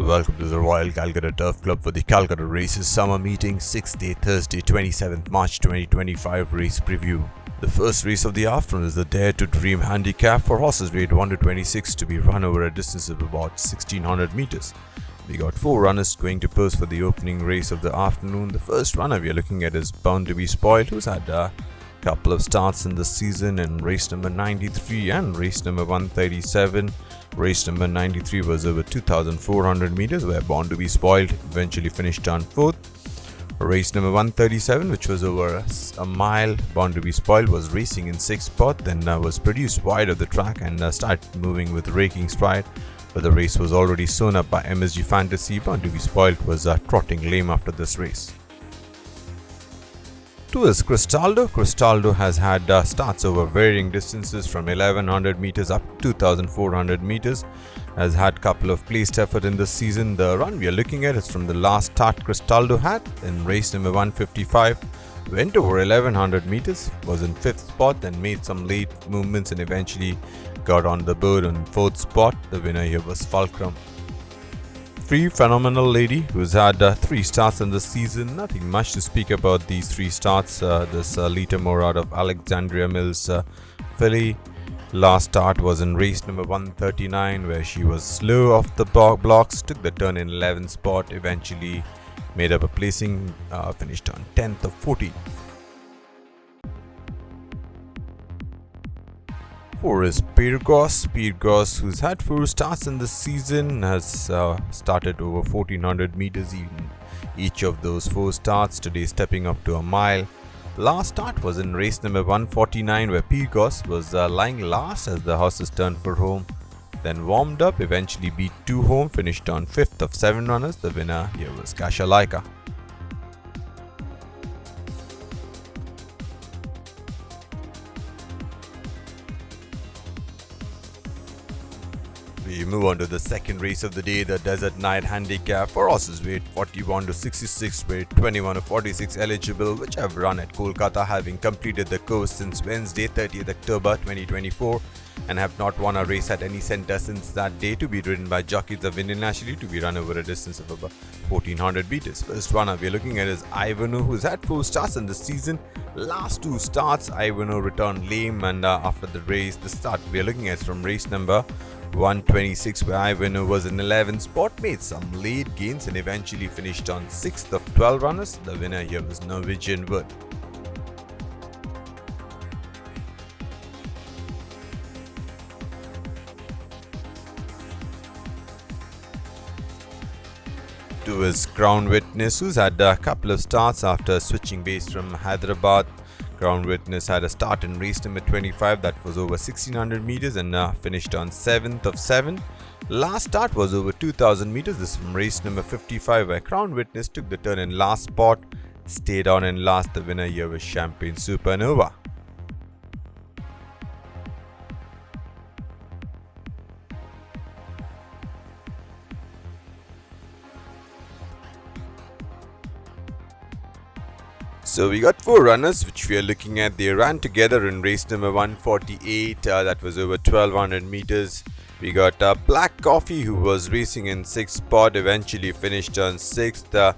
Welcome to the Royal Calcutta Turf Club for the Calcutta Races Summer Meeting 6th day Thursday 27th March 2025 race preview. The first race of the afternoon is the Dare to Dream handicap for horses weighed 1 to 26 to be run over a distance of about 1600 meters. We got 4 runners going to pose for the opening race of the afternoon. The first runner we are looking at is Bound to be Spoiled, who's had a couple of starts in the season in race number 93 and race number 137. Race number 93 was over 2400 meters, where Bound to be Spoiled eventually finished on 4th. Race number 137, which was over a mile, Bound to be Spoiled was racing in 6th spot, then was produced wide of the track and started moving with raking stride, but the race was already sewn up by MSG Fantasy. Bound to be Spoiled was trotting lame after this race. 2 is Cristaldo. Cristaldo has had starts over varying distances from 1100 meters up to 2400 meters. Has had couple of placed effort in this season. The run we are looking at is from the last start Cristaldo had in race number 155. Went over 1100 meters, was in 5th spot, then made some late movements and eventually got on the board on 4th spot. The winner here was Fulcrum. 3 Phenomenal Lady, who's had 3 starts in the season. Nothing much to speak about these 3 starts. This Lita Moore out of Alexandria Mills filly. Last start was in race number 139, where she was slow off the blocks, took the turn in 11th spot, eventually made up a placing, finished on 10th of 14. 4 is Pyrgos. Pyrgos, who's had 4 starts in the season, has started over 1400 meters in each of those 4 starts, today stepping up to a mile. Last start was in race number 149, where Pyrgos was lying last as the horses turned for home, then warmed up, eventually beat 2 home, finished on 5th of 7 runners. The winner here was Kasha. We move on to the second race of the day, the Desert Night handicap for horses weighed 41 to 66, weighed 21 to 46 eligible, which have run at Calcutta, having completed the course since Wednesday 30th October 2024 and have not won a race at any centre since that day, to be ridden by jockeys of Indian nationality, to be run over a distance of about 1400 meters. First runner we are looking at is Ivano, who's had 4 starts in the season. Last 2 starts Ivano returned lame, and after the race, the start we are looking at is from race number 126, where Ivano was in 11th spot, made some late gains and eventually finished on 6th of 12 runners. The winner here was Norwegian Wood. To his Crown Witness, who's had a couple of starts after switching base from Hyderabad. Crown Witness had a start in race number 25 that was over 1600 meters and finished on 7th of 7. Last start was over 2000 meters. This is from race number 55, where Crown Witness took the turn in last spot, stayed on in last. The winner here was Champagne Supernova. So we got 4 runners which we are looking at. They ran together in race number 148, that was over 1200 meters. We got Black Coffee, who was racing in 6th spot, eventually finished on 6th.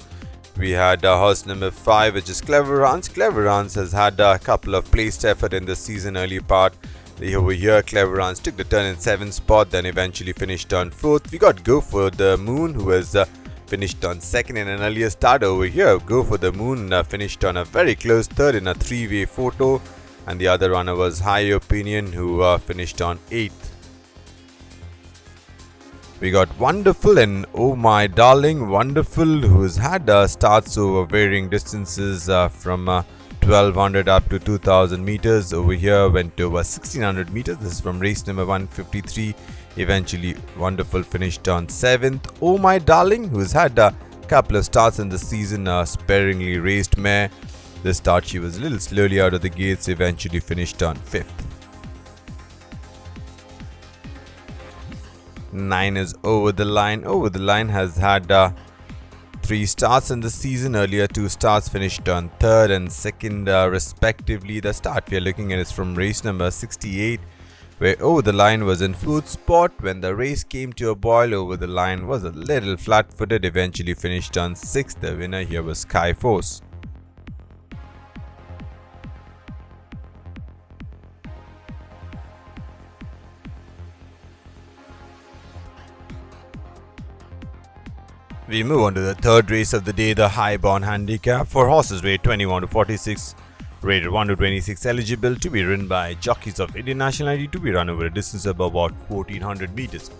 We had horse number 5, which is Clever Rance. Clever Rance has had a couple of placed effort in the season early part. Over here, Clever Rance took the turn in 7th spot, then eventually finished on 4th. We got Go for the Moon, who was finished on 2nd in an earlier start. Over here, Go for the Moon finished on a very close 3rd in a 3-way photo, and the other runner was High Opinion, who finished on 8th. We got Wonderful and Oh My Darling. Wonderful, who's had starts over varying distances from 1200 up to 2000 meters. Over here went over 1600 meters. This is from race number 153. Eventually Wonderful finished on 7th. Oh My Darling, who's had a couple of starts in the season, sparingly raced mare. This start she was a little slowly out of the gates, eventually finished on 5th. 9 is Over the Line. Over the Line has had 3 starts in the season. Earlier 2 starts finished on 3rd and 2nd respectively. The start we are looking at is from race number 68, where over the line was in fourth spot. When the race came to a boil, over the line was a little flat-footed, eventually finished on 6th. The winner here was Sky Force. We move on to the third race of the day, the Highborn Handicap for horses rated 21 to 46, rated 1 to 26, eligible to be ridden by jockeys of Indian nationality, to be run over a distance of about 1400 meters.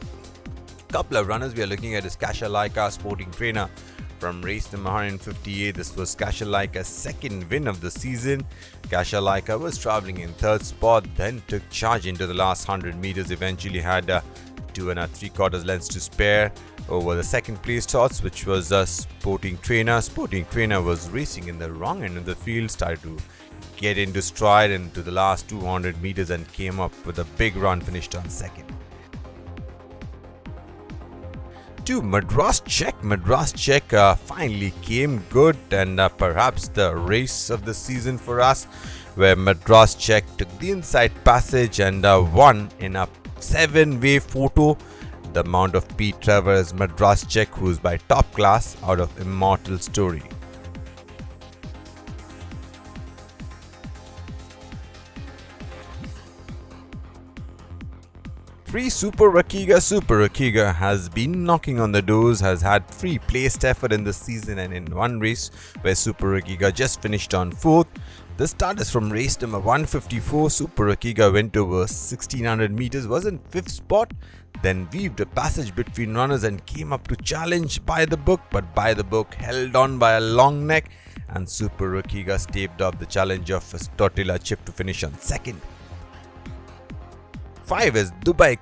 Couple of runners we are looking at is Kasha Laika, sporting trainer, from race number 158. This was Kasha Laika's second win of the season. Kasha Laika was traveling in third spot, then took charge into the last 100 meters, eventually had 2 3/4 lengths to spare over the second place horse, which was a sporting trainer. Sporting trainer was racing in the wrong end of the field, started to get into stride into the last 200 meters and came up with a big run, finished on second. To Madras Check finally came good, and perhaps the race of the season for us, where Madras Check took the inside passage and won in a 7-way photo. The Mount of Pete Travers Madras Check, who's by top class out of Immortal Story. Free Super Rakiga has been knocking on the doors, has had 3 placed effort in the season, and in one race where Super Rakiga just finished on 4th. The start is from race number 154. Super Rakiga went over 1600 meters, was in 5th spot, then weaved a passage between runners and came up to challenge By the Book, but By the Book held on by a long neck, and Super Rakiga staved off the challenge of Tortilla Chip to finish on 2nd. 5 is Dubai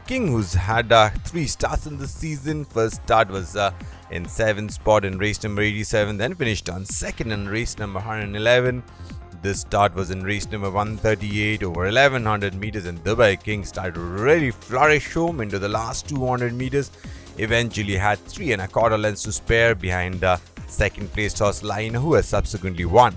King, who's had 3 starts in the season. First start was in 7th spot in race number 87, then finished on 2nd in race number 111. This start was in race number 138 over 1100 meters, and Dubai King started to really flourish home into the last 200 meters. Eventually had 3 1/4 lengths to spare behind second placed horse Line, who has subsequently won.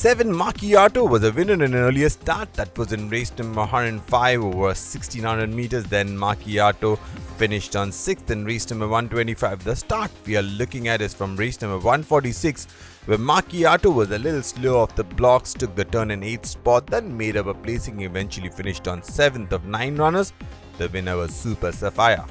7 Macchiato was a winner in an earlier start, that was in race number 105 over 1600 meters. Then Macchiato finished on 6th in race number 125. The start we are looking at is from race number 146, where Macchiato was a little slow off the blocks, took the turn in 8th spot, then made up a placing, eventually finished on 7th of 9 runners. The winner was Super Sapphire.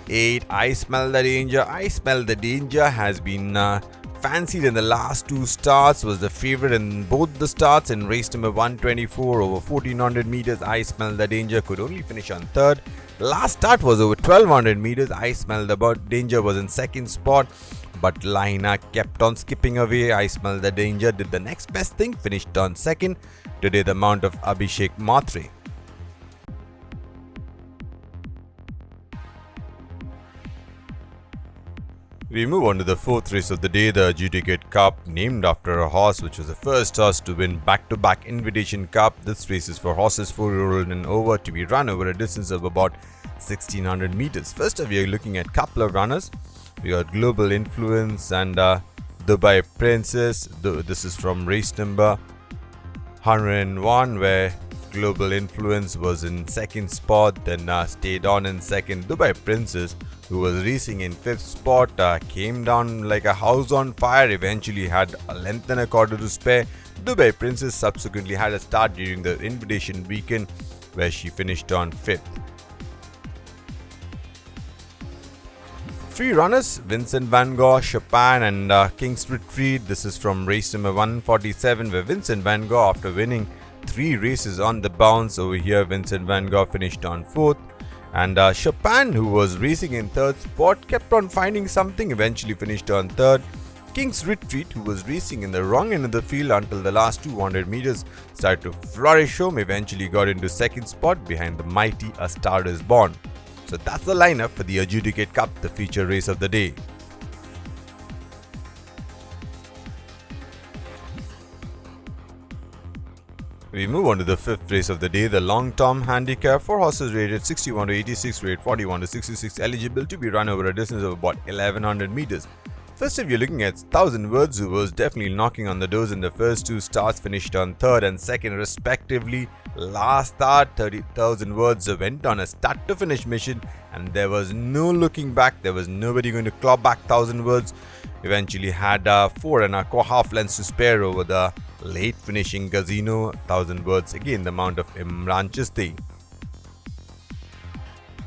8 I Smell the Danger has been fancied in the last 2 starts, was the favorite in both the starts. In race number 124 over 1400 meters, I Smell the Danger could only finish on 3rd. Last start was over 1200 meters. I Smell the Danger was in 2nd spot, but Laina kept on skipping away. I Smell the Danger did the next best thing, finished on 2nd. Today the mount of Abhishek Matre. We move on to the 4th race of the day, the Adjudicate Cup, named after a horse which was the first horse to win back-to-back Invitation Cup. This race is for horses 4-year-old and over, to be run over a distance of about 1600 meters. First up, we are looking at a couple of runners. We got Global Influence and Dubai Princess. This is from race number 101, where Global Influence was in 2nd spot, then stayed on in 2nd. Dubai Princess, who was racing in 5th spot, came down like a house on fire, eventually had a length and a quarter to spare. Dubai Princess subsequently had a start during the invitation weekend, where she finished on 5th. 3 runners, Vincent Van Gogh, Chopin and King's Retreat. This is from race number 147, where Vincent Van Gogh, after winning 3 races on the bounce over here, Vincent Van Gogh finished on 4th. And Chopin, who was racing in 3rd spot, kept on finding something, eventually finished on 3rd. King's Retreat, who was racing in the wrong end of the field until the last 200 meters, started to flourish home, eventually got into 2nd spot behind the mighty A Star Is Born. So that's the lineup for the Adjudicate Cup, the feature race of the day. We move on to the 5th race of the day, the Long Term Handicap for horses rated 61 to 86, rated 41 to 66, eligible to be run over a distance of about 1100 meters. First, if you're looking at 1000 words, who was definitely knocking on the doors in the first two starts, finished on third and second respectively. Last start, 30,000 words went on a start to finish mission and there was no looking back. There was nobody going to claw back 1000 words. Eventually had 4.5 lengths to spare over the late finishing Casino. 1000 words, again the mount of Imran Chisti.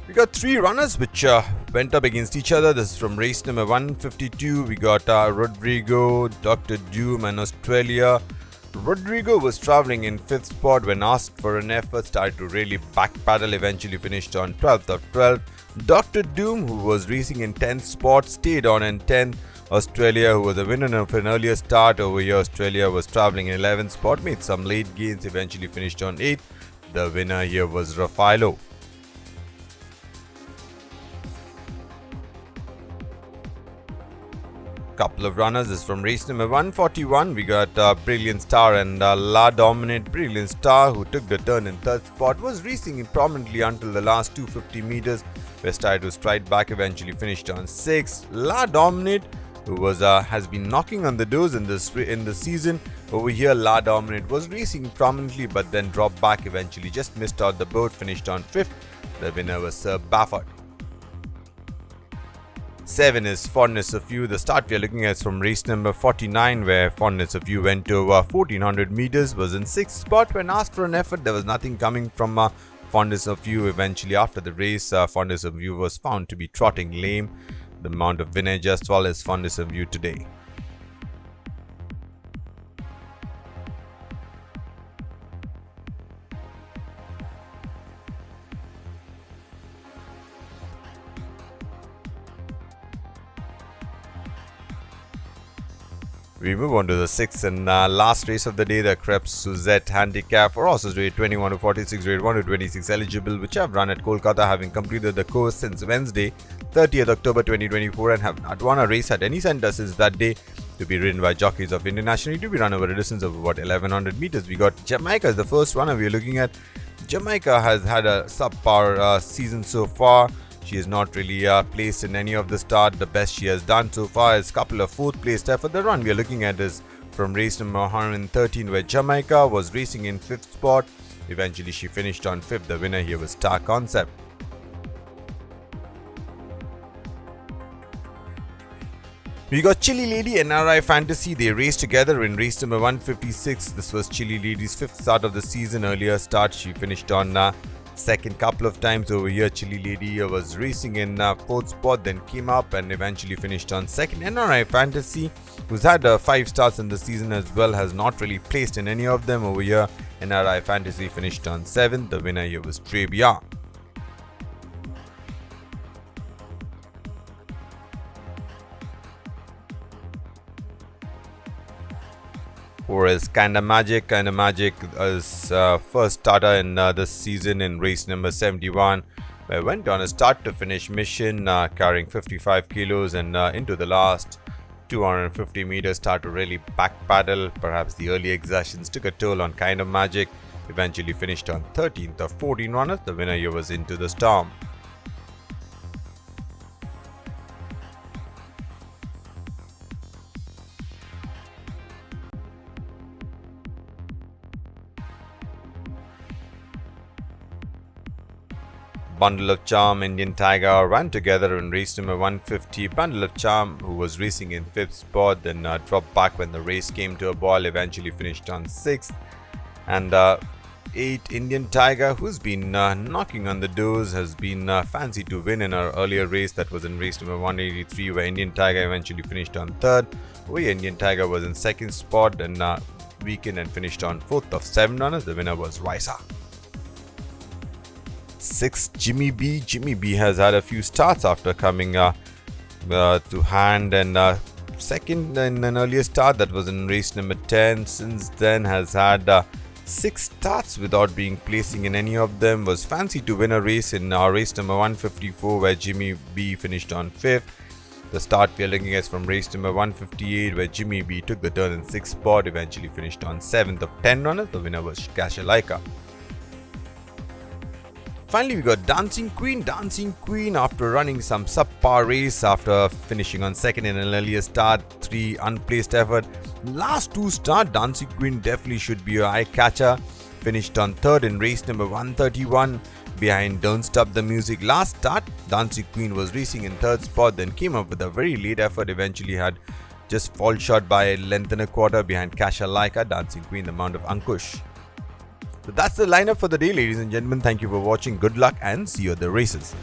We got three runners which went up against each other. This is from race number 152. We got Rodrigo, Dr. Doom and Australia. Rodrigo was travelling in 5th spot when asked for an effort, started to really backpedal, eventually finished on 12th of 12. Dr. Doom, who was racing in 10th spot, stayed on in 10th. Australia, who was a winner of an earlier start over here, Australia was travelling in 11th spot, made some late gains, eventually finished on 8th. The winner here was Rafaelo. Couple of runners is from race number 141. We got Brilliant Star and La Dominate. Brilliant Star, who took the turn in 3rd spot, was racing prominently until the last 250 meters, where started to stride back, eventually finished on 6th. La Dominate, who was has been knocking on the doors in the season. Over here, La Dominate was racing prominently but then dropped back, eventually just missed out the boat, finished on 5th. The winner was Sir Baffert. 7 is Fondness of You. The start we are looking at is from race number 49, where Fondness of You went over 1400 meters, was in 6th spot. When asked for an effort, there was nothing coming from Fondness of You. Eventually, after the race, Fondness of You was found to be trotting lame. The mount of Vinay Jaswal is Fondness of You today. We move on to the 6th and last race of the day, the Krebs Suzette Handicap for horses grade 21 to 46, grade 1 to 26 eligible, which have run at Kolkata, having completed the course since Wednesday, 30th October 2024, and have not won a race at any centre since that day. To be ridden by jockeys of Indian nationality, to be run over a distance of about 1100 meters. We got Jamaica as the first runner we are looking at. Jamaica has had a subpar season so far. She is not really placed in any of the start. The best she has done so far is a couple of 4th place there. For the run we are looking at is from race number 113, where Jamaica was racing in 5th spot. Eventually she finished on 5th. The winner here was Star Concept. We got Chili Lady and NRI Fantasy. They raced together in race number 156. This was Chili Lady's 5th start of the season. Earlier start, she finished on second couple of times over here. Chili Lady was racing in 4th spot, then came up and eventually finished on 2nd. NRI Fantasy, who's had 5 starts in the season as well, has not really placed in any of them over here. NRI Fantasy finished on 7th. The winner here was Trebia. Or is Kinda Magic. Kinda Magic is first starter in this season in race number 71, where went on a start to finish mission carrying 55 kilos and into the last 250 meters start to really backpedal. Perhaps the early exertions took a toll on Kinda Magic. Eventually finished on 13th of 14 runners. The winner here was Into the Storm. Bundle of Charm, Indian Tiger ran together in race number 150. Bundle of Charm, who was racing in 5th spot, then dropped back when the race came to a boil, eventually finished on 6th. And 8, Indian Tiger, who's been knocking on the doors, has been fancy to win in our earlier race. That was in race number 183, where Indian Tiger eventually finished on 3rd. Where Indian Tiger was in 2nd spot and weakened and finished on 4th of 7 runners. The winner was Raisa. 6, Jimmy B. Jimmy B has had a few starts after coming to hand, and second in an earlier start that was in race number 10. Since then has had 6 starts without being placing in any of them. Was fancy to win a race in race number 154, where Jimmy B finished on 5th. The start we are looking at is from race number 158, where Jimmy B took the turn in 6th spot, eventually finished on 7th of 10 runners. The winner was Kashalaika. Finally, we got Dancing Queen. Dancing Queen, after running some subpar race, after finishing on second in an earlier start, 3 unplaced effort. Last 2 start, Dancing Queen definitely should be your eye catcher. Finished on third in race number 131 behind Don't Stop the Music. Last start, Dancing Queen was racing in third spot, then came up with a very late effort. Eventually had just fall short by a length and a quarter behind Kasha Laika. Dancing Queen, the mount of Ankush. So that's the lineup for the day, ladies and gentlemen. Thank you for watching. Good luck and see you at the races.